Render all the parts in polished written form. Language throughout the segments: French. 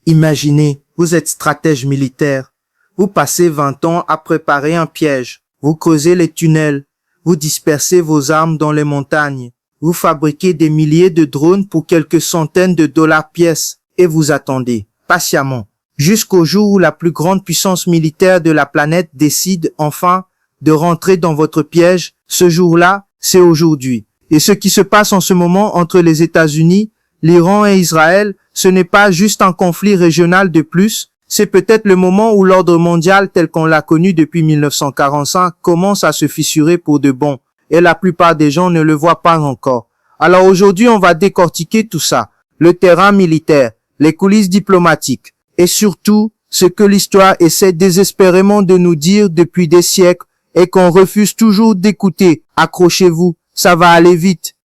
Imaginez, vous êtes stratège militaire. Vous passez 20 ans à préparer un piège. Vous creusez les tunnels. Vous dispersez vos armes dans les montagnes. Vous fabriquez des milliers de drones pour quelques centaines de dollars pièce. Et vous attendez, patiemment, jusqu'au jour où la plus grande puissance militaire de la planète décide enfin de rentrer dans votre piège. Ce jour-là, c'est aujourd'hui. Et ce qui se passe en ce moment entre les États-Unis, l'Iran et Israël, ce n'est pas juste un conflit régional de plus, c'est peut-être le moment où l'ordre mondial tel qu'on l'a connu depuis 1945 commence à se fissurer pour de bon, et la plupart des gens ne le voient pas encore. Alors aujourd'hui, on va décortiquer tout ça, le terrain militaire, les coulisses diplomatiques, et surtout, ce que l'histoire essaie désespérément de nous dire depuis des siècles et qu'on refuse toujours d'écouter. Accrochez-vous, ça va aller vite.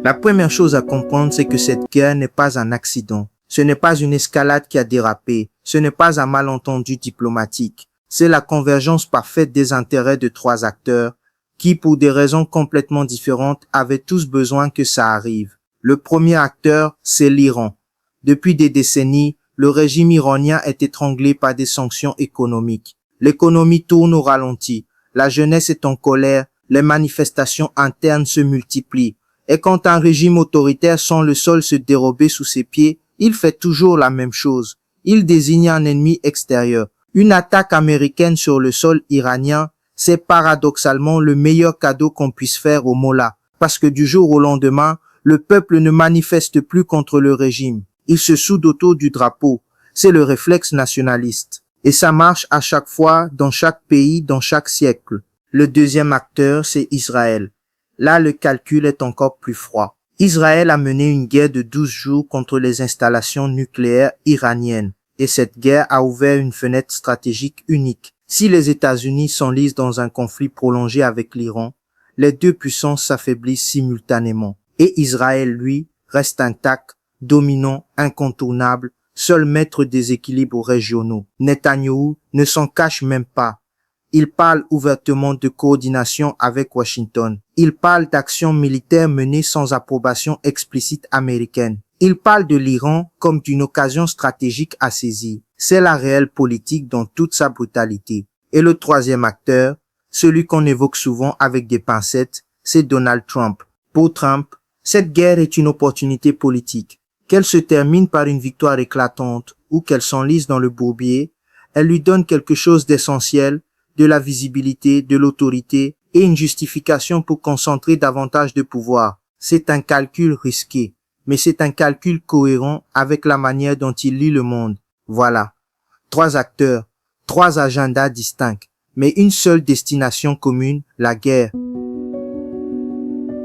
La première chose à comprendre, c'est que cette guerre n'est pas un accident. Ce n'est pas une escalade qui a dérapé. Ce n'est pas un malentendu diplomatique. C'est la convergence parfaite des intérêts de trois acteurs qui, pour des raisons complètement différentes, avaient tous besoin que ça arrive. Le premier acteur, c'est l'Iran. Depuis des décennies, le régime iranien est étranglé par des sanctions économiques. L'économie tourne au ralenti. La jeunesse est en colère. Les manifestations internes se multiplient. Et quand un régime autoritaire sent le sol se dérober sous ses pieds, il fait toujours la même chose. Il désigne un ennemi extérieur. Une attaque américaine sur le sol iranien, c'est paradoxalement le meilleur cadeau qu'on puisse faire aux mollahs. Parce que du jour au lendemain, le peuple ne manifeste plus contre le régime. Il se soude autour du drapeau. C'est le réflexe nationaliste. Et ça marche à chaque fois, dans chaque pays, dans chaque siècle. Le deuxième acteur, c'est Israël. Là, le calcul est encore plus froid. Israël a mené une guerre de 12 jours contre les installations nucléaires iraniennes. Et cette guerre a ouvert une fenêtre stratégique unique. Si les États-Unis s'enlisent dans un conflit prolongé avec l'Iran, les deux puissances s'affaiblissent simultanément. Et Israël, lui, reste intact, dominant, incontournable, seul maître des équilibres régionaux. Netanyahou ne s'en cache même pas. Il parle ouvertement de coordination avec Washington. Il parle d'actions militaires menées sans approbation explicite américaine. Il parle de l'Iran comme d'une occasion stratégique à saisir. C'est la réelle politique dans toute sa brutalité. Et le troisième acteur, celui qu'on évoque souvent avec des pincettes, c'est Donald Trump. Pour Trump, cette guerre est une opportunité politique. Qu'elle se termine par une victoire éclatante ou qu'elle s'enlise dans le bourbier, elle lui donne quelque chose d'essentiel, de la visibilité, de l'autorité et une justification pour concentrer davantage de pouvoir. C'est un calcul risqué, mais c'est un calcul cohérent avec la manière dont il lit le monde. Voilà. Trois acteurs, trois agendas distincts, mais une seule destination commune, la guerre.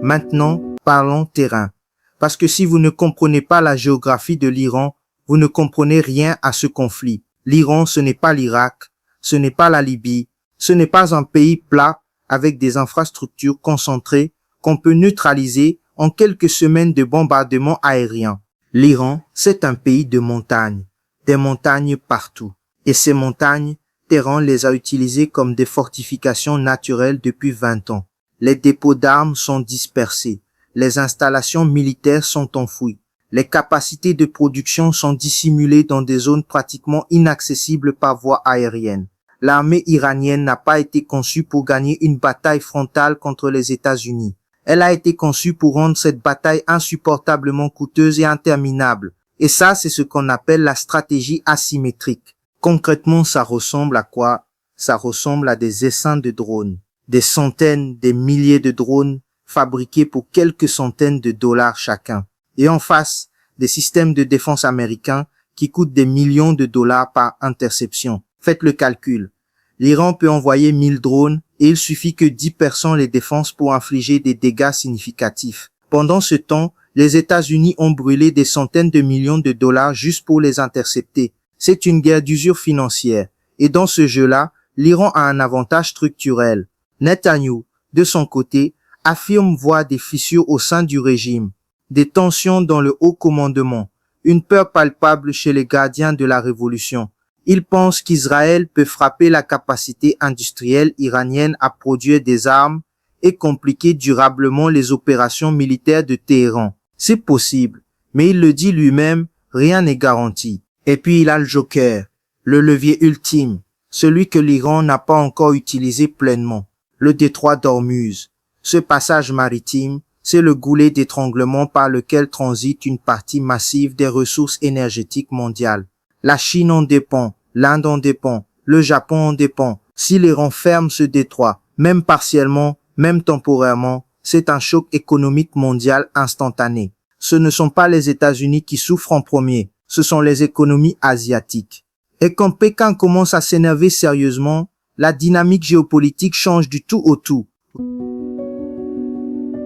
Maintenant, parlons terrain. Parce que si vous ne comprenez pas la géographie de l'Iran, vous ne comprenez rien à ce conflit. L'Iran, ce n'est pas l'Irak, ce n'est pas la Libye, ce n'est pas un pays plat avec des infrastructures concentrées qu'on peut neutraliser en quelques semaines de bombardements aériens. L'Iran, c'est un pays de montagnes, des montagnes partout. Et ces montagnes, Téhéran les a utilisées comme des fortifications naturelles depuis 20 ans. Les dépôts d'armes sont dispersés. Les installations militaires sont enfouies. Les capacités de production sont dissimulées dans des zones pratiquement inaccessibles par voie aérienne. L'armée iranienne n'a pas été conçue pour gagner une bataille frontale contre les États-Unis. Elle a été conçue pour rendre cette bataille insupportablement coûteuse et interminable. Et ça, c'est ce qu'on appelle la stratégie asymétrique. Concrètement, ça ressemble à quoi? Ça ressemble à des essaims de drones. Des centaines, des milliers de drones fabriqués pour quelques centaines de dollars chacun. Et en face, des systèmes de défense américains qui coûtent des millions de dollars par interception. Faites le calcul. L'Iran peut envoyer 1000 drones et il suffit que 10 personnes les défensent pour infliger des dégâts significatifs. Pendant ce temps, les États-Unis ont brûlé des centaines de millions de dollars juste pour les intercepter. C'est une guerre d'usure financière. Et dans ce jeu-là, l'Iran a un avantage structurel. Netanyahou, de son côté, affirme voir des fissures au sein du régime, des tensions dans le haut commandement, une peur palpable chez les gardiens de la révolution. Il pense qu'Israël peut frapper la capacité industrielle iranienne à produire des armes et compliquer durablement les opérations militaires de Téhéran. C'est possible, mais il le dit lui-même, rien n'est garanti. Et puis il a le joker, le levier ultime, celui que l'Iran n'a pas encore utilisé pleinement, le détroit d'Ormuz. Ce passage maritime, c'est le goulet d'étranglement par lequel transite une partie massive des ressources énergétiques mondiales. La Chine en dépend, l'Inde en dépend, le Japon en dépend. Si l'Iran ferme ce détroit, même partiellement, même temporairement, c'est un choc économique mondial instantané. Ce ne sont pas les États-Unis qui souffrent en premier, ce sont les économies asiatiques. Et quand Pékin commence à s'énerver sérieusement, la dynamique géopolitique change du tout au tout.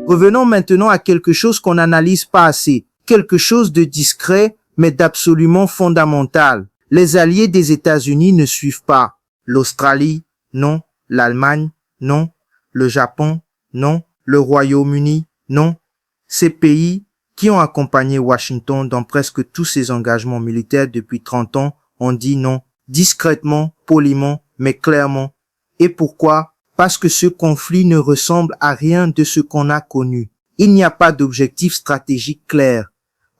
Revenons maintenant à quelque chose qu'on n'analyse pas assez, quelque chose de discret mais d'absolument fondamental. Les alliés des États-Unis ne suivent pas. L'Australie, non. L'Allemagne, non. Le Japon, non. Le Royaume-Uni, non. Ces pays qui ont accompagné Washington dans presque tous ses engagements militaires depuis 30 ans ont dit non, discrètement, poliment, mais clairement. Et pourquoi? Parce que ce conflit ne ressemble à rien de ce qu'on a connu. Il n'y a pas d'objectif stratégique clair,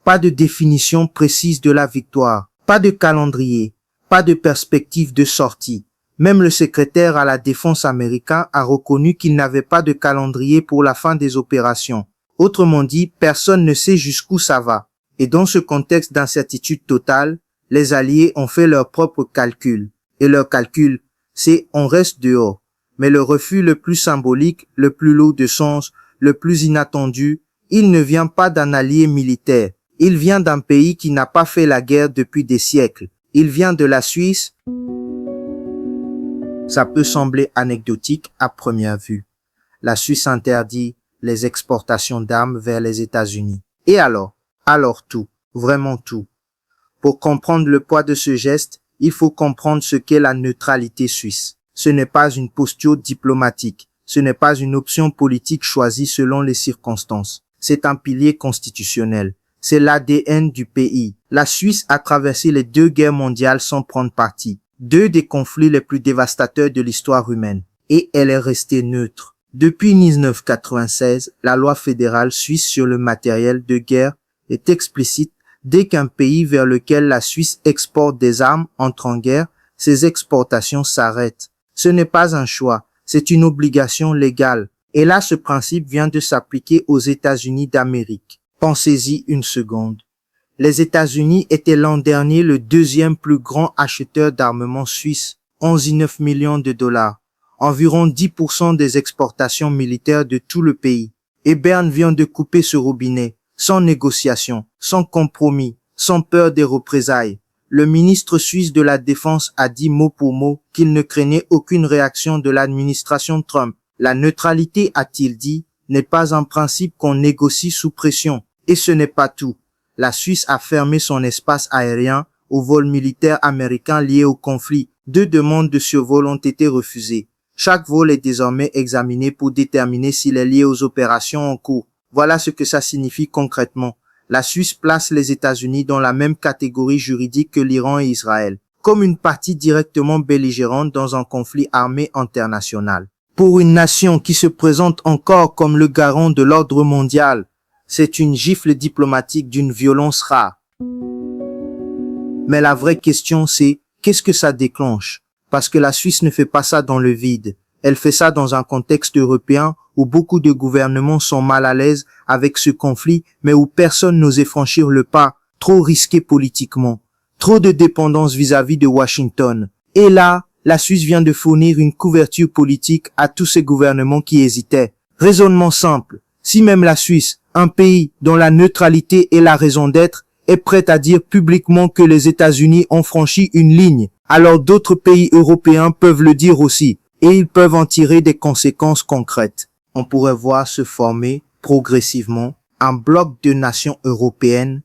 pas de définition précise de la victoire, pas de calendrier, pas de perspective de sortie. Même le secrétaire à la défense américain a reconnu qu'il n'avait pas de calendrier pour la fin des opérations. Autrement dit, personne ne sait jusqu'où ça va. Et dans ce contexte d'incertitude totale, les Alliés ont fait leurs propres calculs. Et leur calcul, c'est on reste dehors. Mais le refus le plus symbolique, le plus lourd de sens, le plus inattendu, il ne vient pas d'un allié militaire. Il vient d'un pays qui n'a pas fait la guerre depuis des siècles. Il vient de la Suisse. Ça peut sembler anecdotique à première vue. La Suisse interdit les exportations d'armes vers les États-Unis. Et alors? Alors tout, vraiment tout. Pour comprendre le poids de ce geste, il faut comprendre ce qu'est la neutralité suisse. Ce n'est pas une posture diplomatique, ce n'est pas une option politique choisie selon les circonstances. C'est un pilier constitutionnel. C'est l'ADN du pays. La Suisse a traversé les 2 guerres mondiales sans prendre parti. 2 des conflits les plus dévastateurs de l'histoire humaine. Et elle est restée neutre. Depuis 1996, la loi fédérale suisse sur le matériel de guerre est explicite. Dès qu'un pays vers lequel la Suisse exporte des armes entre en guerre, ses exportations s'arrêtent. Ce n'est pas un choix, c'est une obligation légale. Et là, ce principe vient de s'appliquer aux États-Unis d'Amérique. Pensez-y une seconde. Les États-Unis étaient l'an dernier le 2e plus grand acheteur d'armement suisse, 11,9 millions de dollars, environ 10% des exportations militaires de tout le pays. Et Berne vient de couper ce robinet, sans négociation, sans compromis, sans peur des représailles. Le ministre suisse de la Défense a dit mot pour mot qu'il ne craignait aucune réaction de l'administration Trump. La neutralité, a-t-il dit, n'est pas un principe qu'on négocie sous pression. Et ce n'est pas tout. La Suisse a fermé son espace aérien aux vols militaires américains liés au conflit. 2 demandes de survol ont été refusées. Chaque vol est désormais examiné pour déterminer s'il est lié aux opérations en cours. Voilà ce que ça signifie concrètement. La Suisse place les États-Unis dans la même catégorie juridique que l'Iran et Israël, comme une partie directement belligérante dans un conflit armé international. Pour une nation qui se présente encore comme le garant de l'ordre mondial, c'est une gifle diplomatique d'une violence rare. Mais la vraie question c'est, qu'est-ce que ça déclenche? Parce que la Suisse ne fait pas ça dans le vide. Elle fait ça dans un contexte européen où beaucoup de gouvernements sont mal à l'aise avec ce conflit, mais où personne n'osait franchir le pas, trop risqué politiquement, trop de dépendance vis-à-vis de Washington. Et là, la Suisse vient de fournir une couverture politique à tous ces gouvernements qui hésitaient. Raisonnement simple, si même la Suisse, un pays dont la neutralité est la raison d'être, est prête à dire publiquement que les États-Unis ont franchi une ligne, alors d'autres pays européens peuvent le dire aussi. Et ils peuvent en tirer des conséquences concrètes. On pourrait voir se former progressivement un bloc de nations européennes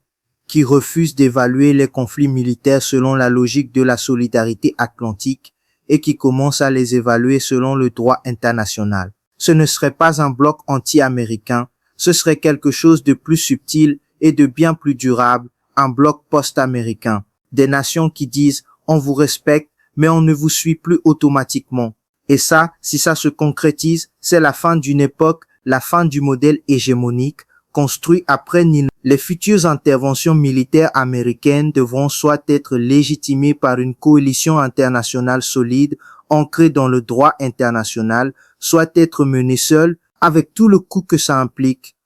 qui refusent d'évaluer les conflits militaires selon la logique de la solidarité atlantique et qui commencent à les évaluer selon le droit international. Ce ne serait pas un bloc anti-américain, ce serait quelque chose de plus subtil et de bien plus durable, un bloc post-américain. Des nations qui disent « on vous respecte, mais on ne vous suit plus automatiquement ». Et ça, si ça se concrétise, c'est la fin d'une époque, la fin du modèle hégémonique construit après Nîmes. Les futures interventions militaires américaines devront soit être légitimées par une coalition internationale solide, ancrée dans le droit international, soit être menées seules, avec tout le coût que ça implique.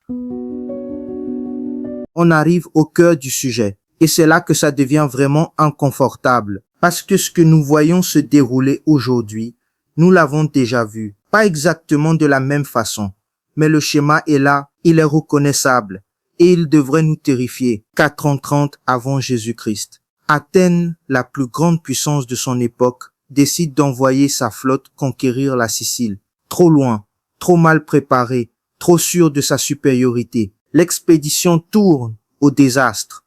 On arrive au cœur du sujet. Et c'est là que ça devient vraiment inconfortable. Parce que ce que nous voyons se dérouler aujourd'hui, nous l'avons déjà vu. Pas exactement de la même façon. Mais le schéma est là, il est reconnaissable. Et il devrait nous terrifier. 430 avant Jésus-Christ. Athènes, la plus grande puissance de son époque, décide d'envoyer sa flotte conquérir la Sicile. Trop loin, trop mal préparée, trop sûre de sa supériorité. L'expédition tourne au désastre.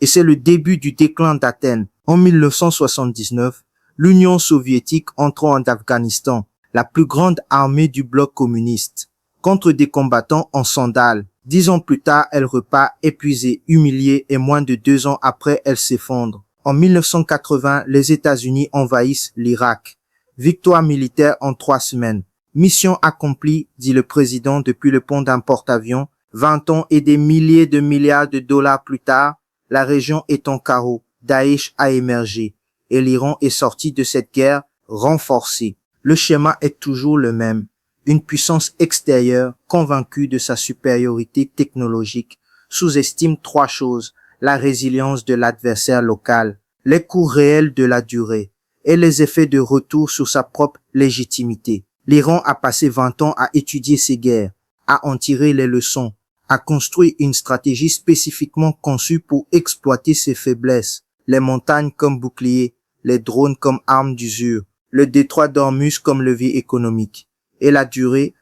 Et c'est le début du déclin d'Athènes. En 1979, l'Union soviétique entre en Afghanistan, la plus grande armée du bloc communiste, contre des combattants en sandales. 10 ans plus tard, elle repart épuisée, humiliée et moins de 2 ans après, elle s'effondre. En 1980, les États-Unis envahissent l'Irak. Victoire militaire en 3 semaines. Mission accomplie, dit le président depuis le pont d'un porte-avions. 20 ans et des milliers de milliards de dollars plus tard, la région est en carreau. Daesh a émergé et l'Iran est sorti de cette guerre renforcé. Le schéma est toujours le même. Une puissance extérieure, convaincue de sa supériorité technologique, sous-estime 3 choses: la résilience de l'adversaire local, les coûts réels de la durée et les effets de retour sur sa propre légitimité. L'Iran a passé 20 ans à étudier ces guerres, à en tirer les leçons, à construire une stratégie spécifiquement conçue pour exploiter ses faiblesses. Les montagnes comme bouclier, les drones comme armes d'usure, le détroit d'Ormuz comme levier économique, et la durée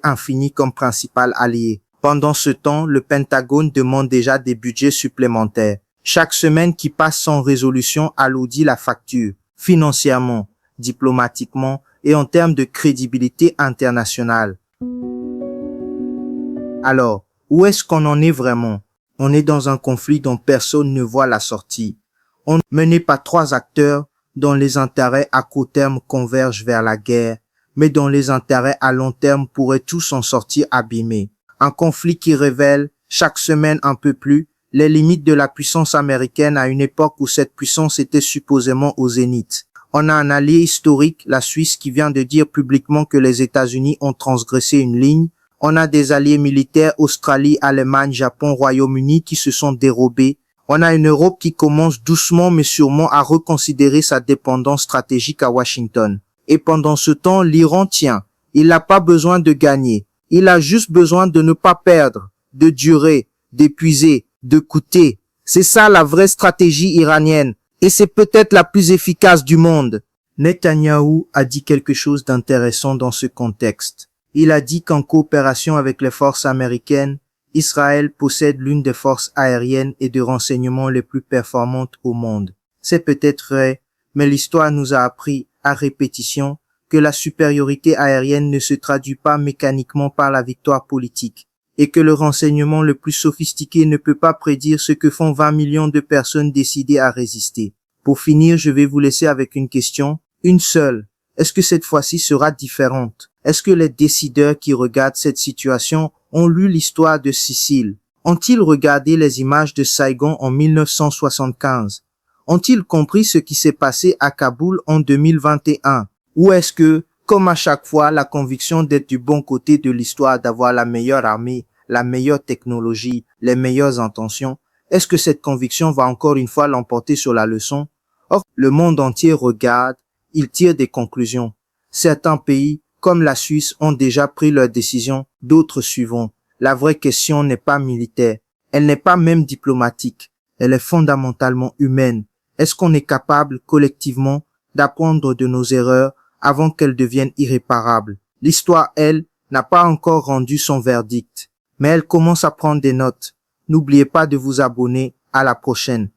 infinie comme principal allié. Pendant ce temps, le Pentagone demande déjà des budgets supplémentaires. Chaque semaine qui passe sans résolution alourdit la facture, financièrement, diplomatiquement et en termes de crédibilité internationale. Alors, où est-ce qu'on en est vraiment? On est dans un conflit dont personne ne voit la sortie. On n'est mené par 3 acteurs dont les intérêts à court terme convergent vers la guerre, mais dont les intérêts à long terme pourraient tous en sortir abîmés. Un conflit qui révèle, chaque semaine un peu plus, les limites de la puissance américaine à une époque où cette puissance était supposément au zénith. On a un allié historique, la Suisse, qui vient de dire publiquement que les États-Unis ont transgressé une ligne. On a des alliés militaires, Australie, Allemagne, Japon, Royaume-Uni, qui se sont dérobés. On a une Europe qui commence doucement mais sûrement à reconsidérer sa dépendance stratégique à Washington. Et pendant ce temps, l'Iran tient. Il n'a pas besoin de gagner. Il a juste besoin de ne pas perdre, de durer, d'épuiser, de coûter. C'est ça la vraie stratégie iranienne. Et c'est peut-être la plus efficace du monde. Netanyahou a dit quelque chose d'intéressant dans ce contexte. Il a dit qu'en coopération avec les forces américaines, Israël possède l'une des forces aériennes et de renseignement les plus performantes au monde. C'est peut-être vrai, mais l'histoire nous a appris à répétition que la supériorité aérienne ne se traduit pas mécaniquement par la victoire politique et que le renseignement le plus sophistiqué ne peut pas prédire ce que font 20 millions de personnes décidées à résister. Pour finir, je vais vous laisser avec une question, une seule. Est-ce que cette fois-ci sera différente? Est-ce que les décideurs qui regardent cette situation ont lu l'histoire de Sicile? Ont-ils regardé les images de Saigon en 1975? Ont-ils compris ce qui s'est passé à Kaboul en 2021? Ou est-ce que, comme à chaque fois, la conviction d'être du bon côté de l'histoire, d'avoir la meilleure armée, la meilleure technologie, les meilleures intentions, est-ce que cette conviction va encore une fois l'emporter sur la leçon? Or, le monde entier regarde, il tire des conclusions. Certains pays, comme la Suisse, ont déjà pris leurs décisions, d'autres suivront. La vraie question n'est pas militaire, elle n'est pas même diplomatique, elle est fondamentalement humaine. Est-ce qu'on est capable, collectivement, d'apprendre de nos erreurs avant qu'elles deviennent irréparables? L'histoire, elle, n'a pas encore rendu son verdict, mais elle commence à prendre des notes. N'oubliez pas de vous abonner. À la prochaine.